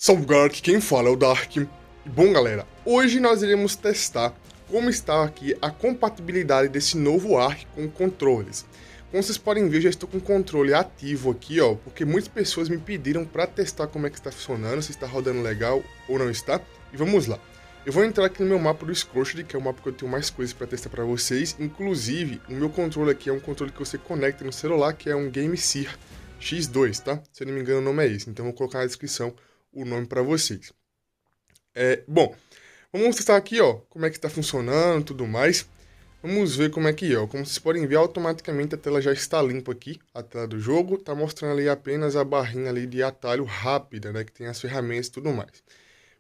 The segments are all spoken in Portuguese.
Salve galera, aqui quem fala é o Dark. E bom galera, hoje nós iremos testar como está aqui a compatibilidade desse novo Ark com controles. Como vocês podem ver, eu já estou com o controle ativo aqui, ó, porque muitas pessoas me pediram para testar como é que está funcionando, se está rodando legal ou não está. E vamos lá. Eu vou entrar aqui no meu mapa do Scorched, que é o mapa que eu tenho mais coisas para testar para vocês. Inclusive, o meu controle aqui é um controle que você conecta no celular, que é um GameSeer X2, tá? Se eu não me engano o nome é esse, então eu vou colocar na descrição o nome para vocês. Bom, vamos testar aqui, ó, como é que está funcionando e tudo mais. Vamos ver como é que é, ó. Como vocês podem ver, automaticamente a tela já está limpa aqui, a tela do jogo. Tá mostrando ali apenas a barrinha ali de atalho rápida, né, que tem as ferramentas e tudo mais.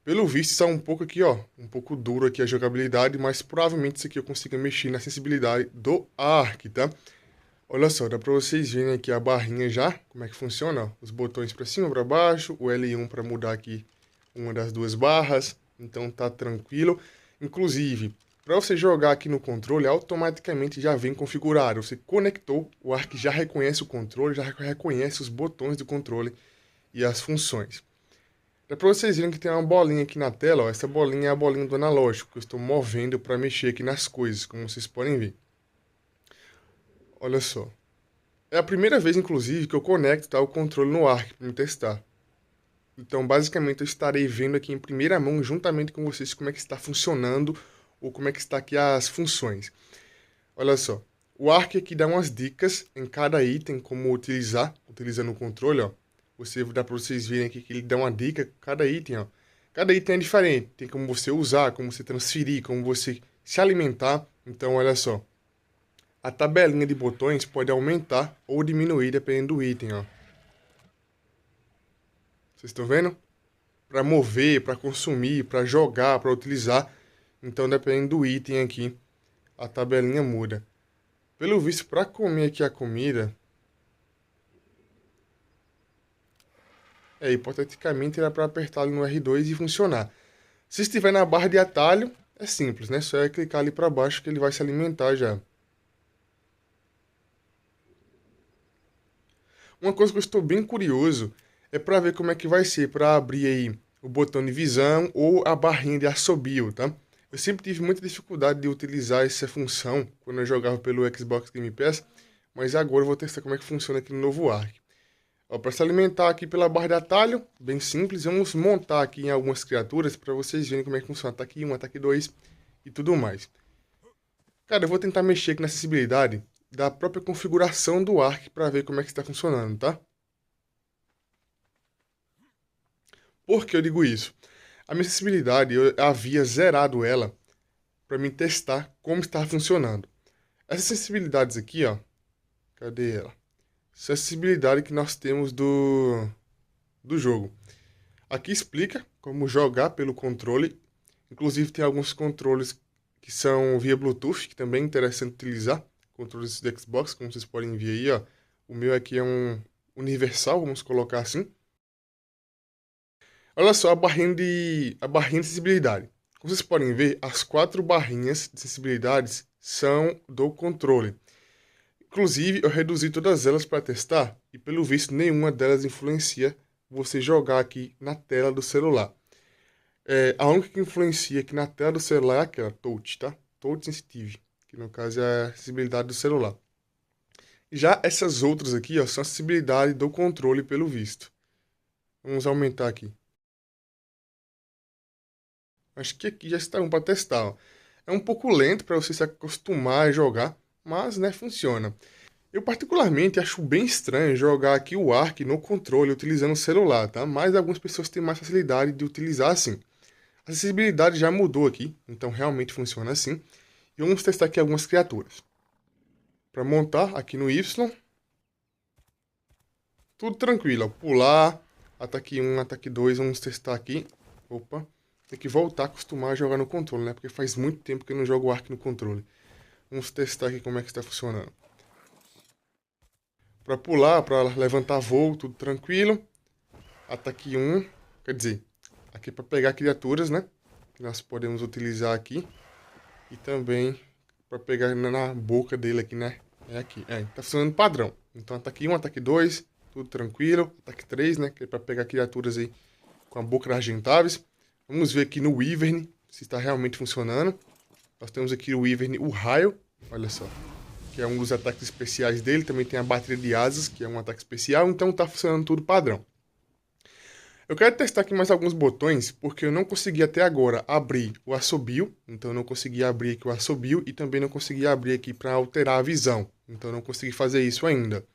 Pelo visto está um pouco aqui, ó, um pouco duro aqui a jogabilidade, mas provavelmente isso aqui eu consiga mexer na sensibilidade do Ark, tá? Olha só, dá pra vocês verem aqui a barrinha já, como é que funciona, ó. Os botões pra cima, pra baixo, o L1 pra mudar aqui uma das duas barras, então tá tranquilo. Inclusive, para você jogar aqui no controle, automaticamente já vem configurado. Você conectou, o Ark já reconhece o controle, já reconhece os botões do controle e as funções. Dá pra vocês verem que tem uma bolinha aqui na tela, ó. Essa bolinha é a bolinha do analógico, que eu estou movendo para mexer aqui nas coisas, como vocês podem ver. Olha só. É a primeira vez, inclusive, que eu conecto, tá, o controle no Ark para me testar. Então, basicamente, eu estarei vendo aqui em primeira mão, juntamente com vocês, como é que está funcionando ou como é que está aqui as funções. Olha só, o Ark aqui dá umas dicas em cada item, como utilizar, utilizando o controle, ó. Dá para vocês verem aqui que ele dá uma dica, cada item, ó. Cada item é diferente, tem como você usar, como você transferir, como você se alimentar. Então, olha só, a tabelinha de botões pode aumentar ou diminuir dependendo do item, ó. Vocês estão vendo? Para mover, para consumir, para jogar, para utilizar. Então, dependendo do item aqui, a tabelinha muda. Pelo visto, para comer aqui a comida, hipoteticamente era para apertar ali no R2 e funcionar. Se estiver na barra de atalho, é simples, né? Só é clicar ali para baixo que ele vai se alimentar já. Uma coisa que eu estou bem curioso é para ver como é que vai ser para abrir aí o botão de visão ou a barrinha de assobio, tá? Eu sempre tive muita dificuldade de utilizar essa função quando eu jogava pelo Xbox Game Pass, mas agora eu vou testar como é que funciona aqui no novo Ark. Para se alimentar aqui pela barra de atalho, bem simples, vamos montar aqui em algumas criaturas para vocês verem como é que funciona. Ataque 1, ataque 2 e tudo mais. Cara, eu vou tentar mexer aqui na acessibilidade da própria configuração do Ark para ver como é que está funcionando, tá? Por que eu digo isso? A minha acessibilidade, eu havia zerado ela para me testar como está funcionando. Essas sensibilidades aqui, ó, cadê ela? Essa acessibilidade que nós temos do jogo. Aqui explica como jogar pelo controle. Inclusive tem alguns controles que são via Bluetooth, que também é interessante utilizar. Controles do Xbox, como vocês podem ver aí, ó. O meu aqui é um universal, vamos colocar assim. Olha só a barrinha de sensibilidade. Como vocês podem ver, as 4 barrinhas de sensibilidades são do controle. Inclusive, eu reduzi todas elas para testar e, pelo visto, nenhuma delas influencia você jogar aqui na tela do celular. A única que influencia aqui na tela do celular é aquela Touch, tá? Touch Sensitive, que no caso é a acessibilidade do celular. Já essas outras aqui, ó, são a acessibilidade do controle, pelo visto. Vamos aumentar aqui. Acho que aqui já está um para testar, ó. É um pouco lento para você se acostumar a jogar, mas, né, funciona. Eu particularmente acho bem estranho jogar aqui o Ark no controle utilizando o celular, tá? Mas algumas pessoas têm mais facilidade de utilizar assim. A acessibilidade já mudou aqui, então realmente funciona assim. E vamos testar aqui algumas criaturas. Para montar aqui no Y, tudo tranquilo, ó. Pular, ataque 1, ataque 2, vamos testar aqui. Opa, tem que voltar a acostumar a jogar no controle, né? Porque faz muito tempo que eu não jogo Ark no controle. Vamos testar aqui como é que está funcionando. Para pular, para levantar voo, tudo tranquilo. Ataque 1, quer dizer, aqui para pegar criaturas, né? Que nós podemos utilizar aqui. E também para pegar na boca dele aqui, né? É aqui, tá funcionando padrão. Então ataque 1, ataque 2, tudo tranquilo. Ataque 3, né? Que é para pegar criaturas aí com a boca das Argentavis. Vamos ver aqui no Wyvern se está realmente funcionando. Nós temos aqui o Wyvern, o raio, olha só, que é um dos ataques especiais dele. Também tem a bateria de asas, que é um ataque especial, então tá funcionando tudo padrão. Eu quero testar aqui mais alguns botões, porque eu não consegui até agora abrir o assobio, então eu não consegui abrir aqui o assobio e também não consegui abrir aqui para alterar a visão, então eu não consegui fazer isso ainda.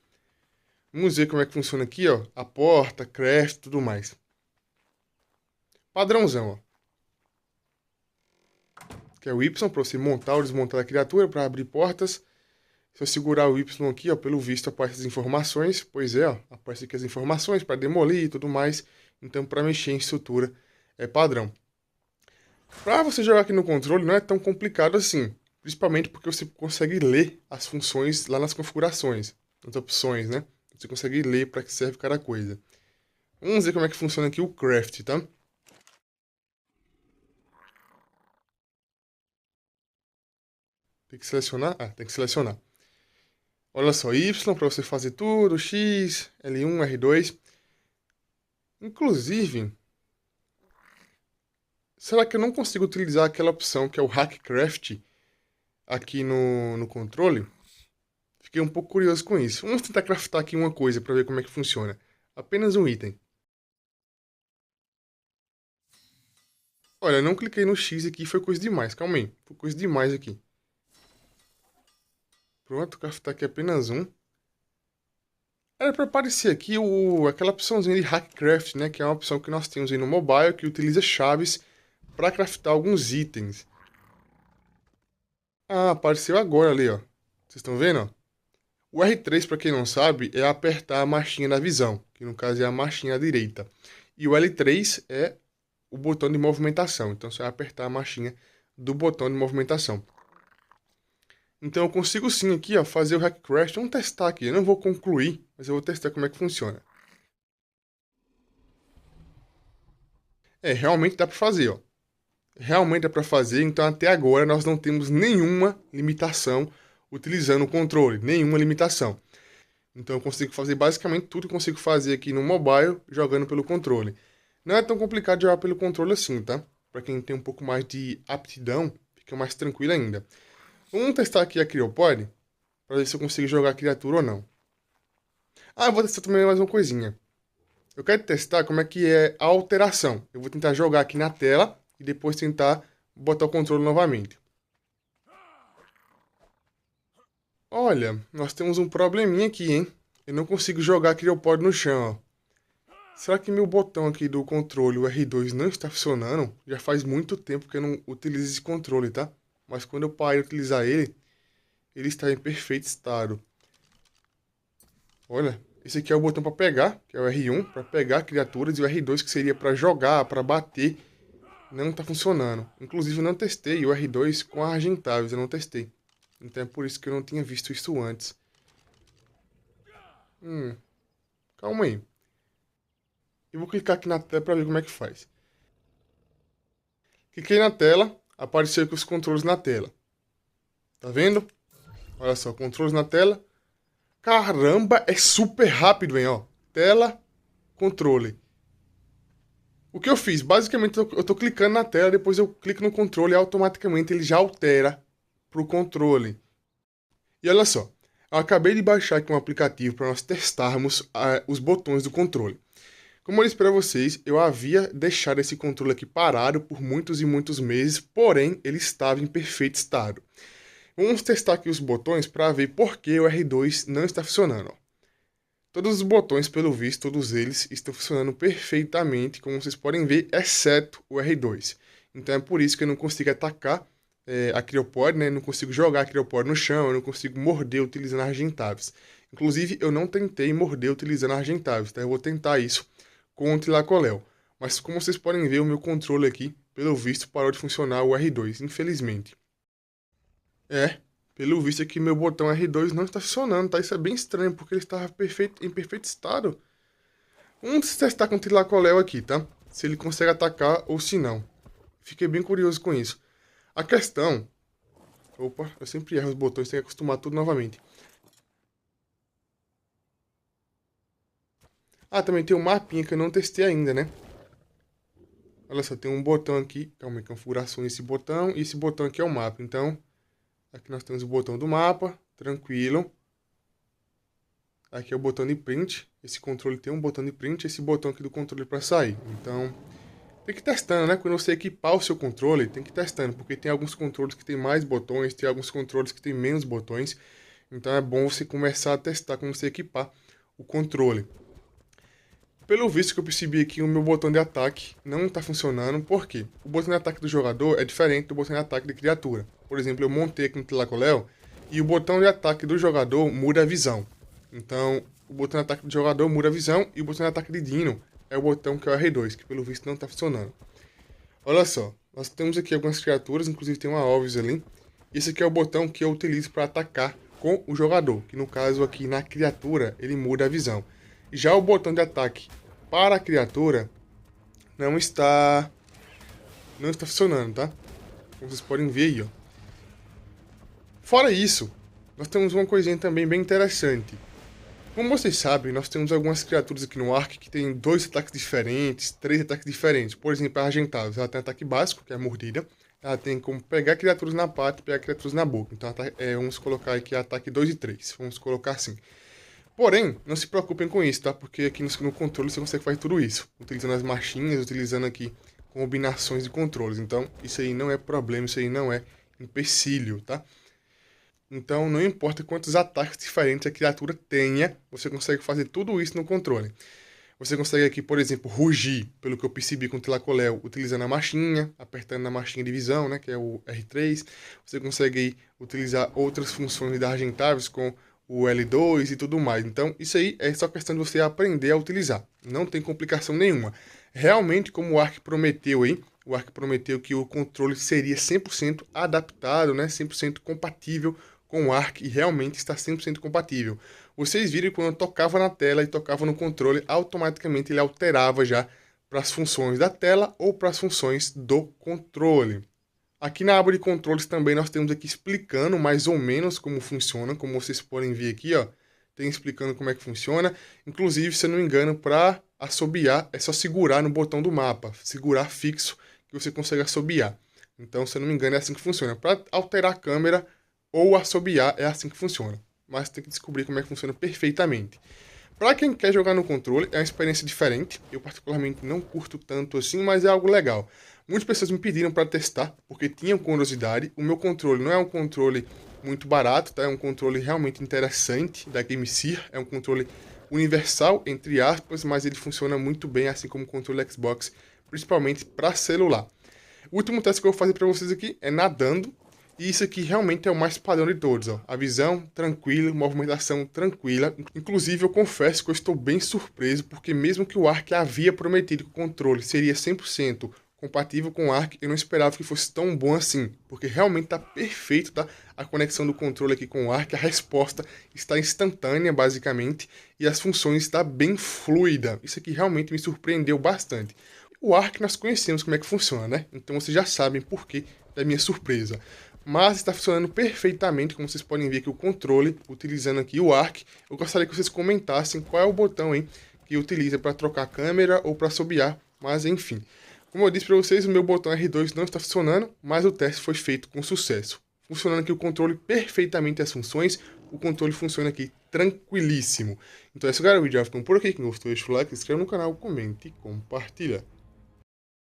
Vamos ver como é que funciona aqui, ó, a porta, craft, tudo mais. Padrãozão, ó. Que é o Y para você montar ou desmontar a criatura, para abrir portas. Se eu segurar o Y aqui, ó, pelo visto aparecem as informações. Pois é, ó, aparecem aqui as informações para demolir e tudo mais. Então, para mexer em estrutura é padrão. Para você jogar aqui no controle não é tão complicado assim. Principalmente porque você consegue ler as funções lá nas configurações, nas opções, né? Você consegue ler para que serve cada coisa. Vamos ver como é que funciona aqui o craft, tá? Tem que selecionar? Ah, tem que selecionar. Olha só, Y para você fazer tudo, X, L1, R2. Inclusive, será que eu não consigo utilizar aquela opção que é o Hackcraft aqui no controle? Fiquei um pouco curioso com isso. Vamos tentar craftar aqui uma coisa para ver como é que funciona. Apenas um item. Olha, eu não cliquei no X aqui, foi coisa demais. Calma aí, foi coisa demais aqui. Pronto, craftar aqui apenas um. Era para aparecer aqui aquela opçãozinha de Hackcraft, né? Que é uma opção que nós temos aí no mobile, que utiliza chaves para craftar alguns itens. Ah, apareceu agora ali, ó. Vocês estão vendo, ó? O R3, para quem não sabe, é apertar a marchinha da visão, que no caso é a marchinha à direita. E o L3 é o botão de movimentação, então você vai apertar a marchinha do botão de movimentação. Então eu consigo sim aqui, ó, fazer o Hackcraft. Vamos testar aqui, eu não vou concluir, mas eu vou testar como é que funciona. É, realmente dá para fazer, ó. Realmente dá para fazer, então até agora nós não temos nenhuma limitação utilizando o controle, nenhuma limitação. Então eu consigo fazer basicamente tudo que eu consigo fazer aqui no mobile jogando pelo controle. Não é tão complicado jogar pelo controle assim, tá? Para quem tem um pouco mais de aptidão, fica mais tranquilo ainda. Vamos testar aqui a Cryopod, para ver se eu consigo jogar a criatura ou não. Ah, eu vou testar também mais uma coisinha. Eu quero testar como é que é a alteração. Eu vou tentar jogar aqui na tela e depois tentar botar o controle novamente. Olha, nós temos um probleminha aqui, hein? Eu não consigo jogar a Cryopod no chão, ó. Será que meu botão aqui do controle, o R2, não está funcionando? Já faz muito tempo que eu não utilizo esse controle, tá? Mas quando eu parei de utilizar ele, ele está em perfeito estado. Olha, esse aqui é o botão para pegar, que é o R1, para pegar criaturas, e o R2 que seria para jogar, para bater, não está funcionando. Inclusive eu não testei o R2 com a Argentavis, eu não testei. Então é por isso que eu não tinha visto isso antes. Calma aí. Eu vou clicar aqui na tela para ver como é que faz. Cliquei na tela, apareceu aqui os controles na tela. Tá vendo? Olha só, controles na tela. Caramba, é super rápido, hein, ó. Tela, controle. O que eu fiz? Basicamente, eu tô clicando na tela, depois eu clico no controle e automaticamente ele já altera pro controle. E olha só, eu acabei de baixar aqui um aplicativo para nós testarmos os botões do controle. Como eu disse para vocês, eu havia deixado esse controle aqui parado por muitos e muitos meses, porém ele estava em perfeito estado. Vamos testar aqui os botões para ver por que o R2 não está funcionando. Todos os botões, pelo visto, todos eles estão funcionando perfeitamente, como vocês podem ver, exceto o R2. Então é por isso que eu não consigo atacar a Cryopod, né? Não consigo jogar a Cryopod no chão, eu não consigo morder utilizando a Argentavis. Inclusive, eu não tentei morder utilizando a Argentavis, tá? Eu vou tentar isso com o Tlacoléu. Mas como vocês podem ver, o meu controle aqui, pelo visto, parou de funcionar o R2, infelizmente. Pelo visto aqui, meu botão R2 não está funcionando, tá? Isso é bem estranho, porque ele estava em perfeito estado. Vamos testar com o Tlacoléu aqui, tá? Se ele consegue atacar ou se não. Fiquei bem curioso com isso. A questão... Opa, eu sempre erro os botões, tenho que acostumar tudo novamente. Ah, também tem um mapinha que eu não testei ainda, né? Olha só, tem um botão aqui, que é uma configuração desse botão, e esse botão aqui é o mapa. Então, aqui nós temos o botão do mapa, tranquilo. Aqui é o botão de print, esse controle tem um botão de print, esse botão aqui do controle para sair. Então, tem que ir testando, né? Quando você equipar o seu controle, tem que ir testando, porque tem alguns controles que tem mais botões, tem alguns controles que tem menos botões. Então é bom você começar a testar quando você equipar o controle. Pelo visto que eu percebi aqui, o meu botão de ataque não está funcionando. Por quê? O botão de ataque do jogador é diferente do botão de ataque de criatura. Por exemplo, eu montei aqui no Tlacoléu e o botão de ataque do jogador muda a visão. Então, o botão de ataque do jogador muda a visão e o botão de ataque de Dino é o botão que é o R2, que pelo visto não está funcionando. Olha só, nós temos aqui algumas criaturas, inclusive tem uma Alves ali. Esse aqui é o botão que eu utilizo para atacar com o jogador, que no caso aqui na criatura ele muda a visão. Já o botão de ataque para a criatura não está funcionando, tá? Como vocês podem ver aí, ó. Fora isso, nós temos uma coisinha também bem interessante. Como vocês sabem, nós temos algumas criaturas aqui no Ark que tem 2 ataques diferentes, 3 ataques diferentes. Por exemplo, a Argentavis, ela tem ataque básico, que é a mordida. Ela tem como pegar criaturas na pata e pegar criaturas na boca. Então, vamos colocar aqui ataque 2 e 3. Vamos colocar assim. Porém, não se preocupem com isso, tá? Porque aqui no controle você consegue fazer tudo isso. Utilizando as marchinhas, utilizando aqui combinações de controles. Então, isso aí não é problema, isso aí não é empecilho, tá? Então, não importa quantos ataques diferentes a criatura tenha, você consegue fazer tudo isso no controle. Você consegue aqui, por exemplo, rugir, pelo que eu percebi com o Tlacoléu, utilizando a marchinha, apertando na marchinha de visão, né, que é o R3. Você consegue aí utilizar outras funções da Argentavis com o L2 e tudo mais. Então, isso aí é só questão de você aprender a utilizar. Não tem complicação nenhuma. Realmente, como o Ark prometeu aí, o Ark prometeu que o controle seria 100% adaptado, né, 100% compatível com o Ark, e realmente está 100% compatível. Vocês viram que quando eu tocava na tela e tocava no controle, automaticamente ele alterava já para as funções da tela ou para as funções do controle. Aqui na aba de controles também nós temos aqui explicando mais ou menos como funciona, como vocês podem ver aqui, ó, tem explicando como é que funciona. Inclusive, se eu não me engano, para assobiar é só segurar no botão do mapa, segurar fixo que você consegue assobiar. Então, se eu não me engano, é assim que funciona. Para alterar a câmera ou assobiar, é assim que funciona. Mas tem que descobrir como é que funciona perfeitamente. Para quem quer jogar no controle, é uma experiência diferente. Eu particularmente não curto tanto assim, mas é algo legal. Muitas pessoas me pediram para testar, porque tinham curiosidade. O meu controle não é um controle muito barato, tá? É um controle realmente interessante da GameSeer. É um controle universal, entre aspas, mas ele funciona muito bem, assim como o controle Xbox, principalmente para celular. O último teste que eu vou fazer para vocês aqui é nadando. E isso aqui realmente é o mais padrão de todos, ó. A visão tranquila, movimentação tranquila. Inclusive, eu confesso que eu estou bem surpreso, porque mesmo que o Ark havia prometido que o controle seria 100% compatível com o Ark, eu não esperava que fosse tão bom assim, porque realmente está perfeito, tá? A conexão do controle aqui com o Ark, a resposta está instantânea, basicamente, e as funções estão bem fluida. Isso aqui realmente me surpreendeu bastante. O Ark nós conhecemos como é que funciona, né? Então vocês já sabem por que da minha surpresa. Mas está funcionando perfeitamente, como vocês podem ver aqui o controle, utilizando aqui o Ark. Eu gostaria que vocês comentassem qual é o botão aí que utiliza para trocar a câmera ou para assobiar, mas enfim. Como eu disse para vocês, o meu botão R2 não está funcionando, mas o teste foi feito com sucesso. Funcionando aqui o controle perfeitamente as funções, o controle funciona aqui tranquilíssimo. Então é isso, galera, o vídeo já ficou por aqui. Quem gostou, deixa o like, se inscreva no canal, comente e compartilha.